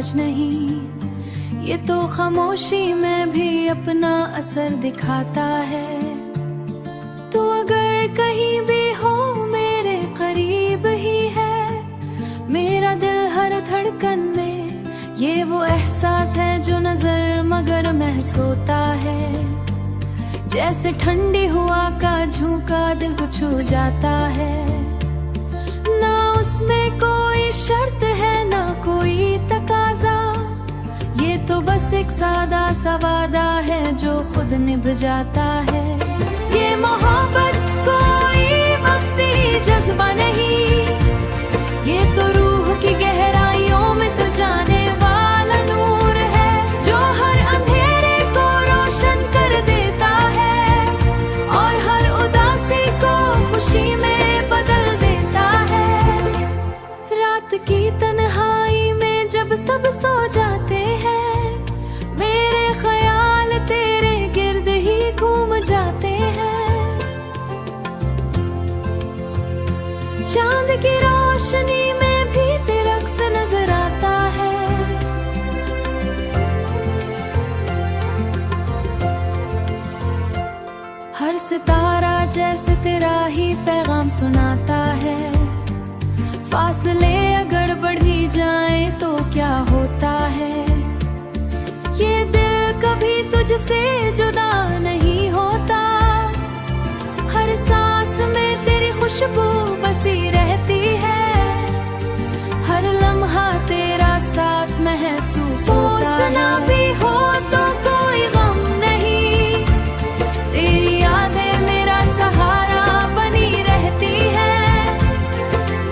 मोहताज नहीं, ये तो खामोशी में भी अपना असर दिखाता है। तो अगर कहीं भी हो मेरे करीब ही है, मेरा दिल हर धड़कन में ये वो एहसास है जो नजर मगर महसूता है। जैसे ठंडी हवा का झोंका दिल को छू जाता है, ना उसमें कोई शर्त है ना कोई तकाजा, ये तो बस एक सादा सा वादा है जो खुद निभ जाता है। ये मोहब्बत कोई वक्ती जज्बा नहीं, ये तो रूह की गहराइयों में तो जाने वाला नूर है, जो हर अंधेरे को रोशन कर देता है और हर उदासी को खुशी में बदल देता है। रात की तन्हाई में जब सब सो जाते हैं, मेरे ख्याल तेरे गिर्द ही घूम जाते हैं। चांद की रोशनी में भी तेरा अक्स नजर आता है। हर सितारा जैसे तेरा ही पैगाम सुनाता है। फासले अगर बढ़ ही जाए तो क्या होता है, ये दिल कभी तुझसे जुदा नहीं होता। हर सांस में तेरी खुशबू बसी रहती है, हर लम्हा तेरा साथ महसूस होता है। ना भी हो तो कोई गम नहीं, तेरी यादें मेरा सहारा बनी रहती है।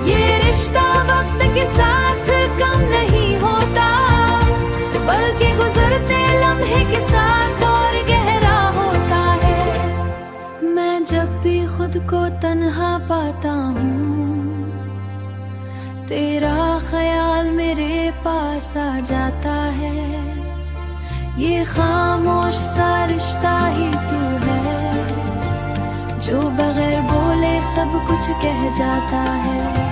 ये रिश्ता वक्त के साथ कम नहीं होता, बल्कि गुजरते लम्हे के साथ और गहरा होता है। मैं जब भी खुद को तन्हा पाता हूँ, तेरा ख्याल मेरे पास आ जाता है। ये खामोश सा रिश्ता ही तू है, जो बगैर बोले सब कुछ कह जाता है।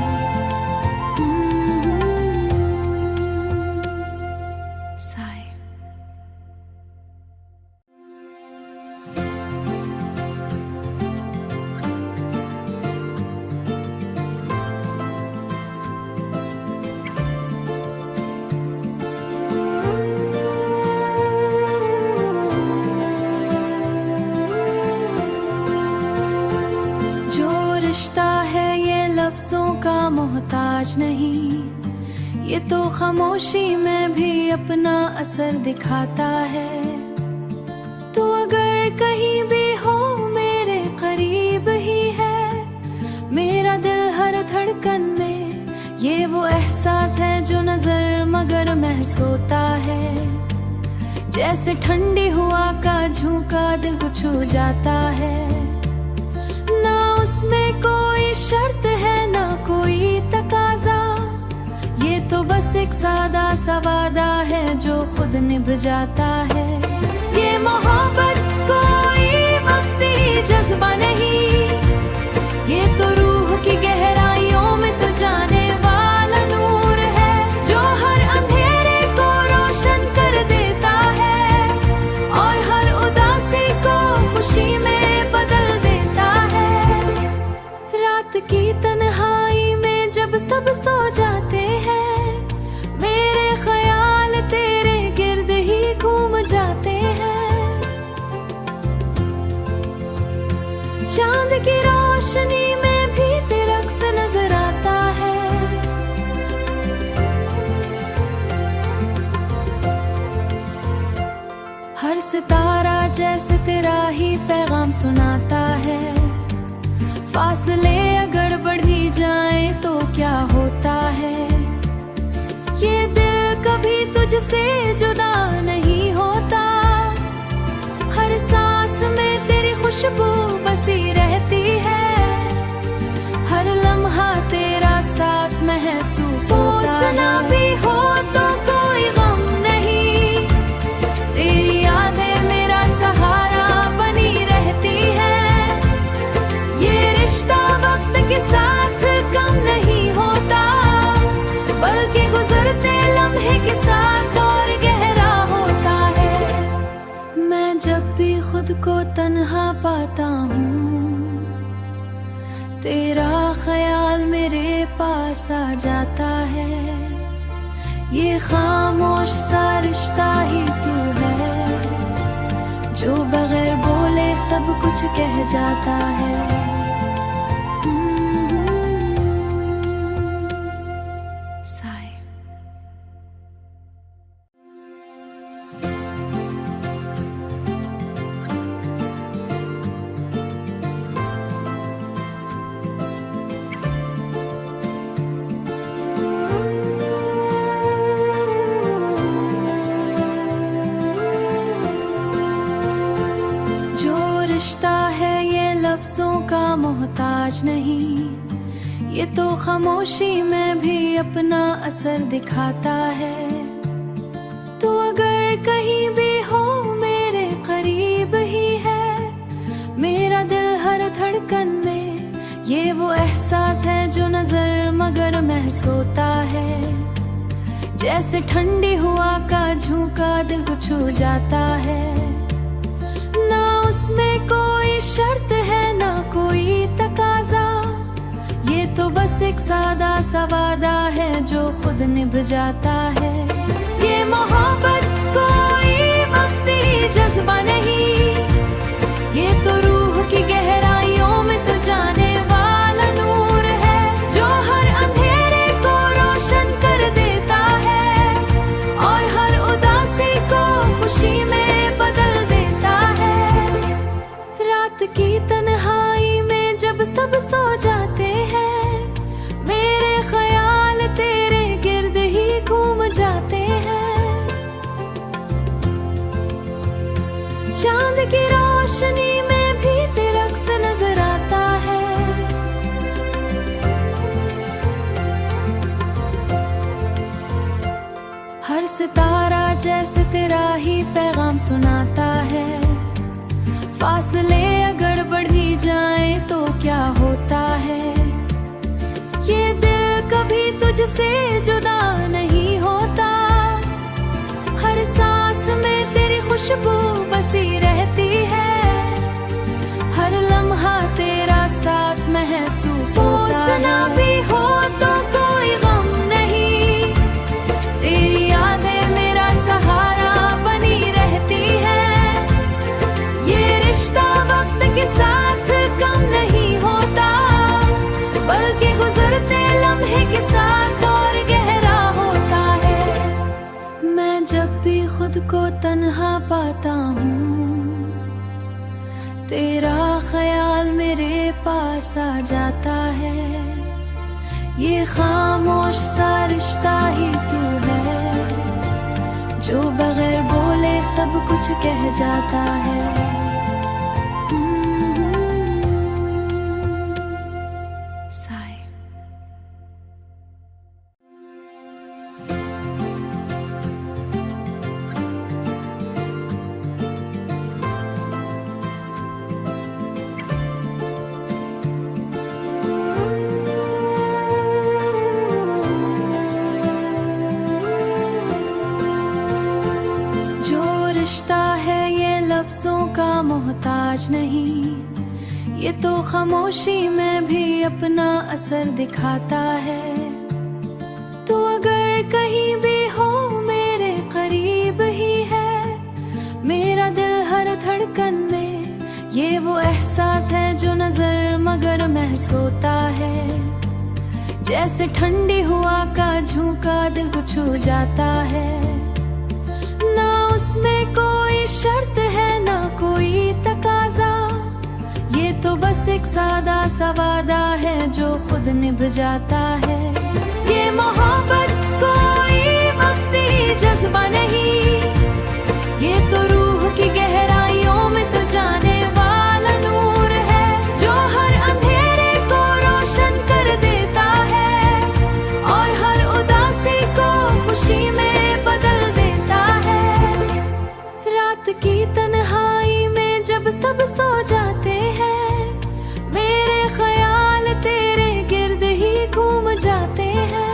रिश्ता है ये लफ्जों का मोहताज नहीं, ये तो खामोशी में भी अपना असर दिखाता है। तो अगर कहीं भी हो मेरे करीब ही है, मेरा दिल हर धड़कन में ये वो एहसास है जो नजर मगर महसूता है। जैसे ठंडी हवा का झोंका दिल को छू जाता है, ना उसमें कोई शर्त है ना कोई तकाजा, ये तो बस एक सादा सा वादा है जो खुद निभ जाता है। ये मोहब्बत कोई वक्ती जज्बा नहीं, ये तो रूह की गहराइयों में तो जाने वाला नूर है, जो हर अंधेरे को रोशन कर देता है और हर उदासी को खुशी में बदल देता है। रात की तन्हाई में जब सब सो जाते हैं, मेरे ख्याल तेरे गिर्द ही घूम जाते हैं। चांद की रोशनी में भी तेरा अक्स नजर आता है। हर सितारा जैसे तेरा ही पैगाम सुनाता है। फासले अगर बढ़ ही जाए तो क्या होता है, ये दिल कभी तुझसे जुदा नहीं होता। हर सांस में तेरी खुशबू बसी रहती है, हर लम्हा तेरा साथ महसूस होता है। ना भी हो तो कोई गम नहीं, तेरी यादें मेरा सहारा बनी रहती है। ये रिश्ता वक्त के साथ कम नहीं होता, बल्कि गुजरते लम्हे के साथ आ जाता है। ये खामोश सा रिश्ता ही तू है, जो बगैर बोले सब कुछ कह जाता है। रिश्ता है ये लफ्जों का मोहताज नहीं, ये तो खामोशी में भी अपना असर दिखाता है। तू अगर कहीं भी हो मेरे करीब ही है, मेरा दिल हर धड़कन में ये वो एहसास है जो नजर मगर महसूता है। जैसे ठंडी हवा का झोंका दिल को छू जाता है, ना उसमें कोई शर्त है ना कोई तकाजा, ये तो बस एक सादा सा वादा है जो खुद निभ जाता है। ये मोहब्बत कोई वक्ती जज्बा नहीं, ये तो रूह की गहराइयों में तो जाने वाला नूर है, जो हर अंधेरे को रोशन कर देता है और हर उदासी को खुशी में बदल देता है। रात की तन्हाई में जब सब सो जाते हैं, मेरे ख्याल तेरे गिर्द ही घूम जाते हैं। चांद की रोशनी में भी तेरा अक्स नजर आता है। हर सितारा जैसे तेरा ही पैगाम सुनाता है। फासले अगर बढ़ ही जाए तो क्या होता है, ये दिल कभी तुझसे जुदा नहीं होता। हर सांस में तेरी खुशबू बसी रहती है, हर लम्हा तेरा साथ महसूस होता है। ना भी हो तो कोई गम नहीं, तेरी यादें मेरा सहारा बनी रहती है। ये रिश्ता वक्त के साथ कम नहीं होता, बल्कि गुजरते लम्हे के साथ और गहरा होता है। मैं जब भी खुद को तन्हा पाता हूँ, तेरा ख्याल मेरे पास आ जाता है। ये खामोश सा रिश्ता ही तू है, जो बगैर बोले सब कुछ कह जाता है। रिश्ता है ये लफ्जों का मोहताज नहीं, ये तो खामोशी में भी अपना असर दिखाता है। तू अगर कहीं भी हो मेरे करीब ही है, मेरा दिल हर धड़कन में ये वो एहसास है जो नजर मगर महसूता है। जैसे ठंडी हवा का झोंका दिल को छू जाता है, ना उसमें कोई शर्त है ना कोई तकाजा, ये तो बस एक सादा सा वादा है जो खुद निभ जाता है। ये मोहब्बत कोई वक्ती जज्बा नहीं, ये तो रूह की गहराइयों में तो जाने वाला नूर है, जो हर अंधेरे को रोशन कर देता है और हर उदासी को खुशी में बदल देता है। रात की तन्हाई में जब सब सो जाते हैं, मेरे ख्याल तेरे गिर्द ही घूम जाते हैं।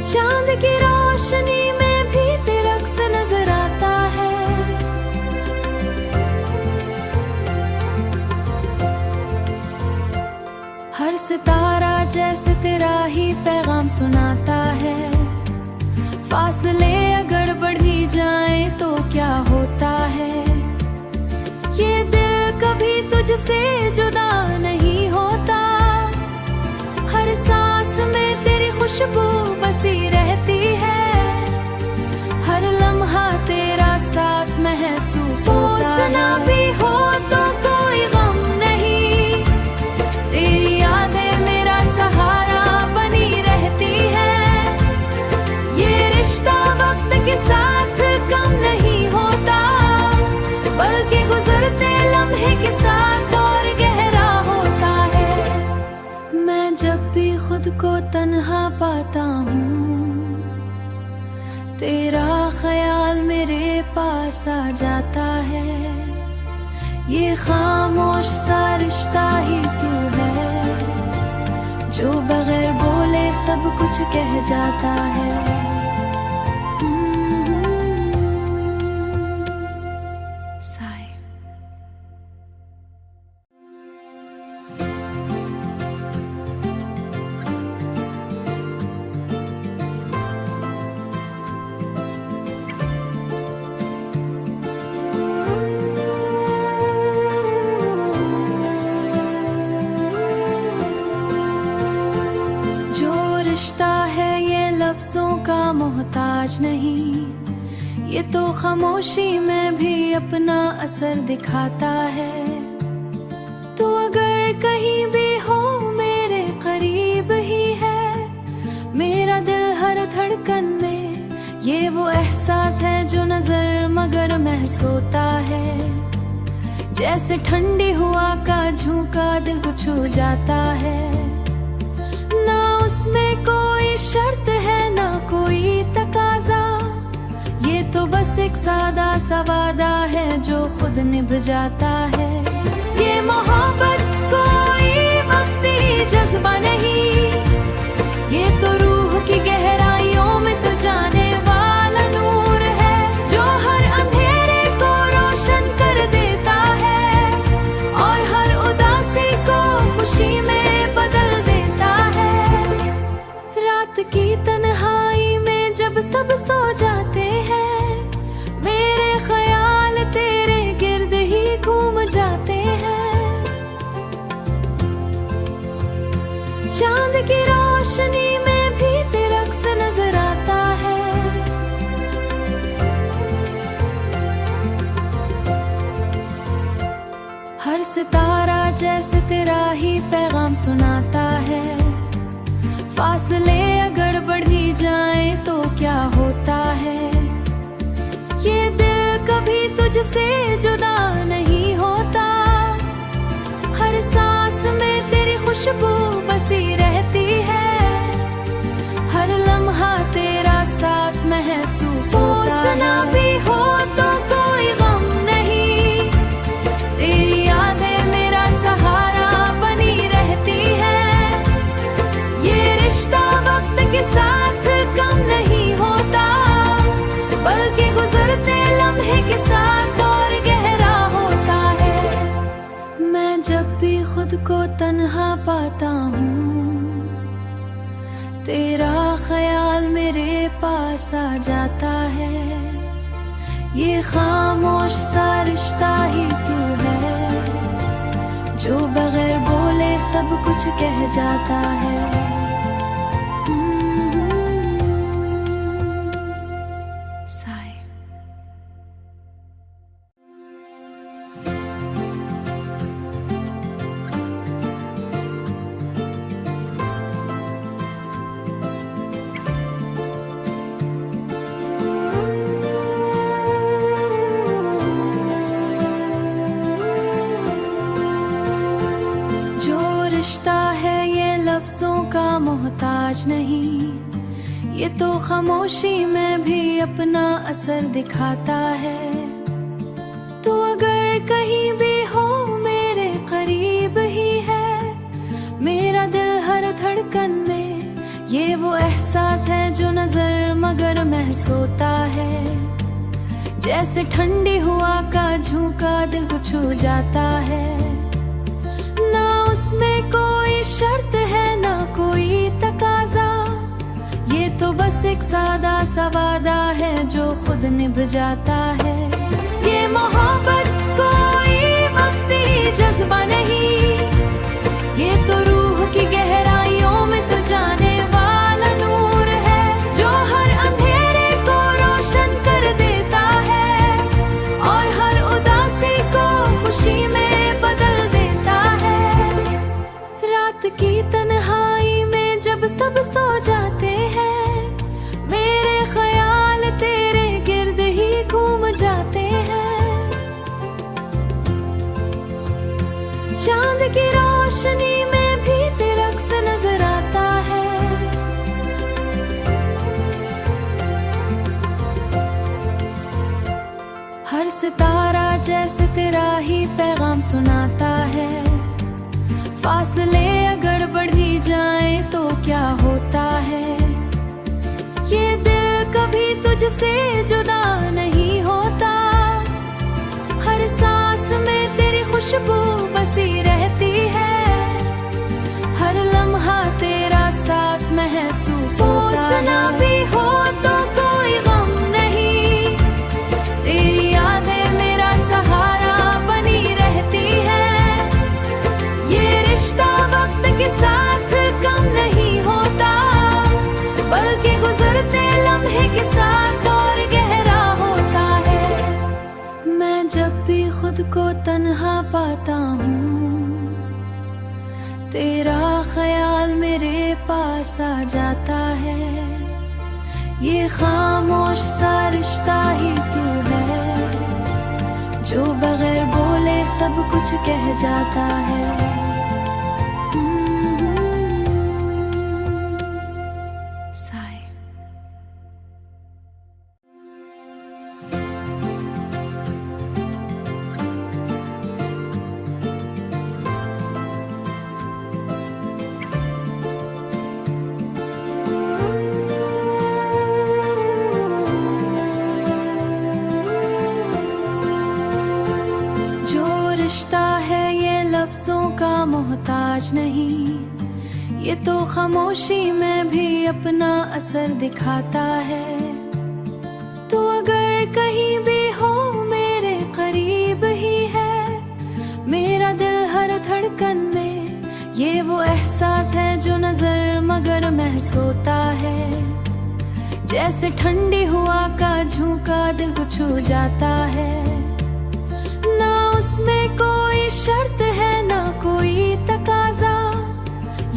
चांद की रोशनी में भी तेरा अक्स नजर आता है। हर सितारा जैसे तेरा ही पैगाम सुनाता है। फासले अगर बढ़ ही जाए तो क्या होता है। ये दिल कभी तुझसे जुदा नहीं होता। हर सांस में तेरी खुशबू बसी रहती है। हर लम्हा तेरा साथ महसूस होता है। ना भी हो तो कोई गम नहीं, तेरी यादें मेरा सहारा बनी रहती है। ये रिश्ता वक्त के साथ कम नहीं होता, बल्कि गुजरते लम्हे के साथ और गहरा होता है। मैं जब भी खुद को तन्हा पाता हूँ, तेरा ख्याल मेरे पास आ जाता है। ये खामोश सा रिश्ता ही तू है, जो बगैर बोले सब कुछ कह जाता है। साई। रिश्ता है ये लफ्जों का मोहताज नहीं, ये तो खामोशी में भी अपना असर दिखाता है। तू अगर कहीं भी हो मेरे करीब ही है। मेरा दिल हर धड़कन में ये वो एहसास है जो नजर मगर महसूता है। जैसे ठंडी हवा का झोंका दिल को छू जाता है। उसमें कोई शर्त है ना कोई तकाजा, ये तो बस एक सादा सा वादा है जो खुद निभ जाता है। ये मोहब्बत कोई वक्ती जज्बा नहीं, ये तो रूह की गहराइयों में तो जाने वाला नूर है, जो हर अंधेरे को रोशन कर देता है और हर उदासी को खुशी में बदल देता है। रात की तन्हाई में जब सब सो जाते हैं, मेरे ख्याल तेरे गिर्द ही घूम जाते हैं। चांद की रोशनी में भी तेरा अक्स नजर आता है। हर सितारा जैसे तेरा ही पैगाम सुनाता है। फासले अगर बढ़ ही जाए तो क्या होता है। ये दिल कभी तुझसे जुदा नहीं होता। हर सांस में तेरी खुशबू बसी रहती है। हर लम्हा तेरा साथ महसूस होता है। ना भी हो तो कोई गम नहीं, तेरी यादें मेरा सहारा बनी रहती है। ये रिश्ता वक्त के साथ कम नहीं होता, बल्कि गुजरते लम्हे के साथ और गहरा होता है। मैं जब भी खुद को तन्हा पाता हूँ, तेरा ख्याल मेरे पास आ जाता है। ये खामोश सा रिश्ता ही तू है, जो बगैर बोले सब कुछ कह जाता है। रिश्ता है ये लफ्जों का मोहताज नहीं, ये तो खामोशी में भी अपना असर दिखाता है। तू अगर कहीं भी हो मेरे करीब ही है। मेरा दिल हर धड़कन में ये वो एहसास है जो नजर मगर महसूता है। जैसे ठंडी हवा का झोंका दिल को छू जाता है। उसमें कोई शर्त बस एक सादा सा वादा है जो खुद निभ जाता है। ये मोहब्बत कोई वक्ती जज्बा नहीं, ये तो रूह की गहराइयों में तो जाने वाला नूर है, जो हर अंधेरे को रोशन कर देता है और हर उदासी को खुशी में बदल देता है। रात की तन्हाई में जब सब सो जाते हैं, मेरे ख्याल तेरे गिर्द ही घूम जाते हैं। चांद की रोशनी में भी तेरा अक्स नजर आता है। हर सितारा जैसे तेरा ही पैगाम सुनाता है। फासले अगर बढ़ ही जाए तो क्या होता है, ये दिल कभी तुझसे जुदा नहीं होता। हर सांस में तेरी खुशबू बसी रहती है, हर लम्हा तेरा साथ महसूस होता है। ना भी हो तो कोई गम नहीं, तेरी यादें मेरा सहारा बनी रहती है। ये रिश्ता वक्त के साथ कम नहीं होता, बल्कि गुजरते लम्हे के साथ और गहरा होता है। मैं जब भी खुद को तन्हा पाता हूँ, तेरा ख्याल मेरे पास आ जाता है। ये खामोश सा रिश्ता ही तू है, जो बगैर बोले सब कुछ कह जाता है। रिश्ता है ये लफ्जों का मोहताज नहीं, ये तो खामोशी में भी अपना असर दिखाता है। तू अगर कहीं भी हो मेरे करीब ही है, मेरा दिल हर धड़कन में ये वो एहसास है जो नजर मगर महसूता है। जैसे ठंडी हवा का झोंका दिल को छू जाता है, ना उसमें कोई शर्त है ना कोई तकाजा,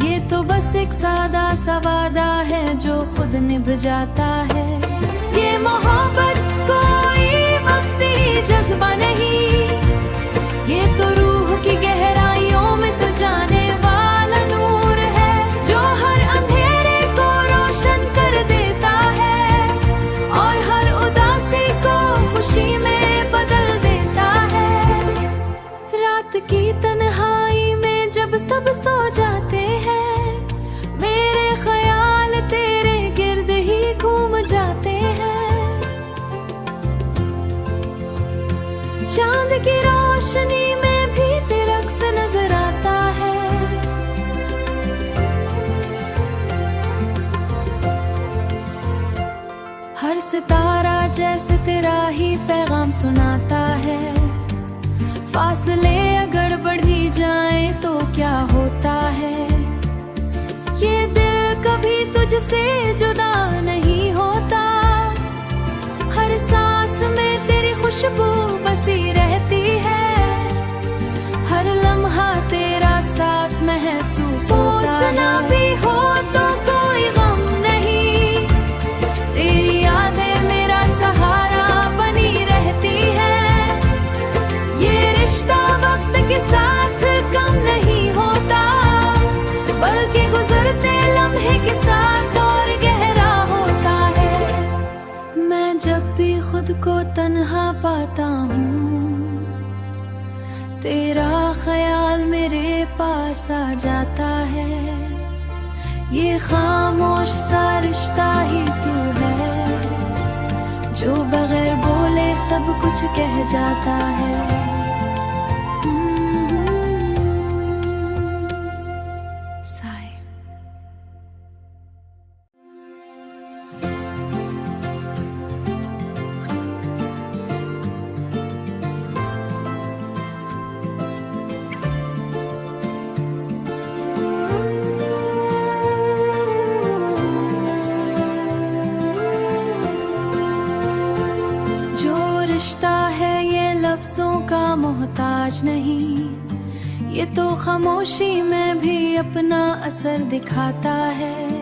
ये तो बस एक सादा सा वादा है जो खुद निभ जाता है। ये मोहब्बत कोई वक्ती जज्बा नहीं, ये तो रूह की गहराइयों में तो जाने वाला नूर है, जो हर अंधेरे को रोशन कर देता है और हर उदासी को खुशी में बदल देता है। रात की तन्हाई में जब सब सो जाते हैं, मेरे ख्याल तेरे गिर्द ही घूम जाते हैं। चांद की रोशनी में भी तेरा अक्स नजर आता है। हर सितारा जैसे तेरा ही पैगाम सुनाता है। फासले अगर बढ़ ही जाए तो क्या होता है, ये दिल कभी तुझसे जुदा नहीं होता। हर सांस में तेरी खुशबू बसी रहती है, हर लम्हा तेरा साथ महसूस होता है। ना भी हो तो कोई गम नहीं, तेरी यादें मेरा सहारा बनी रहती है। ये रिश्ता वक्त के साथ कम नहीं होता, बल्कि गुजरते लम्हे के साथ और गहरा होता है। मैं जब भी खुद को तन्हा पाता हूँ, तेरा ख्याल मेरे पास आ जाता है। ये खामोश सा रिश्ता ही तू है, जो बगैर बोले सब कुछ कह जाता है। साई। नहीं, ये तो खामोशी में भी अपना असर दिखाता है।